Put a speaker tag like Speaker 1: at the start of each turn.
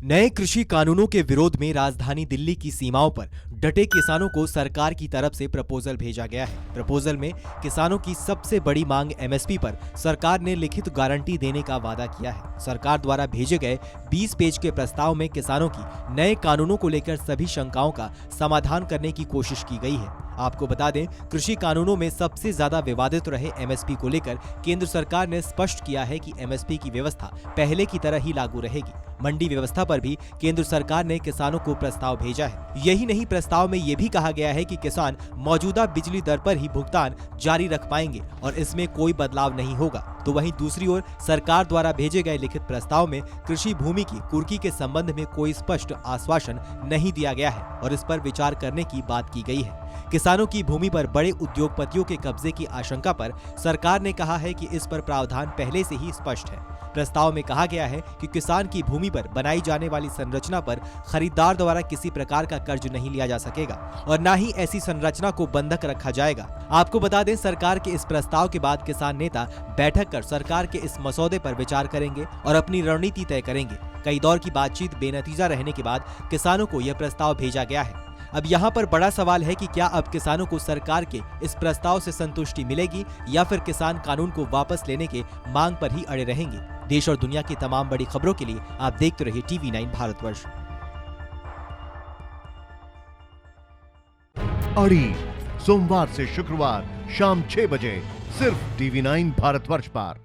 Speaker 1: नए कृषि कानूनों के विरोध में राजधानी दिल्ली की सीमाओं पर डटे किसानों को सरकार की तरफ से प्रपोजल भेजा गया है। प्रपोजल में किसानों की सबसे बड़ी मांग एमएसपी पर सरकार ने लिखित गारंटी देने का वादा किया है। सरकार द्वारा भेजे गए 20 पेज के प्रस्ताव में किसानों की नए कानूनों को लेकर सभी शंकाओं का समाधान करने की कोशिश की गई है। आपको बता दें, कृषि कानूनों में सबसे ज्यादा विवादित रहे एमएसपी को लेकर केंद्र सरकार ने स्पष्ट किया है कि एमएसपी की व्यवस्था पहले की तरह ही लागू रहेगी। मंडी व्यवस्था पर भी केंद्र सरकार ने किसानों को प्रस्ताव भेजा है। यही नहीं, प्रस्ताव में ये भी कहा गया है कि किसान मौजूदा बिजली दर पर ही भुगतान जारी रख पाएंगे और इसमें कोई बदलाव नहीं होगा। तो वहीं दूसरी ओर सरकार द्वारा भेजे गए लिखित प्रस्ताव में कृषि भूमि की कुर्की के संबंध में कोई स्पष्ट आश्वासन नहीं दिया गया है और इस पर विचार करने की बात की गई है। किसानों की भूमि पर बड़े उद्योगपतियों के कब्जे की आशंका पर सरकार ने कहा है कि इस पर प्रावधान पहले से ही स्पष्ट है। प्रस्ताव में कहा गया है कि किसान की भूमि पर बनाई जाने वाली संरचना पर खरीदार द्वारा किसी प्रकार का कर्ज नहीं लिया जा सकेगा और न ही ऐसी संरचना को बंधक रखा जाएगा। आपको बता दें, सरकार के इस प्रस्ताव के बाद किसान नेता बैठक कर सरकार के इस मसौदे पर विचार करेंगे और अपनी रणनीति तय करेंगे। कई दौर की बातचीत बेनतीजा रहने के बाद किसानों को यह प्रस्ताव भेजा गया है। अब यहाँ पर बड़ा सवाल है कि क्या अब किसानों को सरकार के इस प्रस्ताव से संतुष्टि मिलेगी या फिर किसान कानून को वापस लेने के मांग पर ही अड़े रहेंगे। देश और दुनिया की तमाम बड़ी खबरों के लिए आप देखते रहिए TV9 भारतवर्ष।
Speaker 2: अड़ी सोमवार से शुक्रवार शाम 6 बजे सिर्फ TV9 भारतवर्ष पर।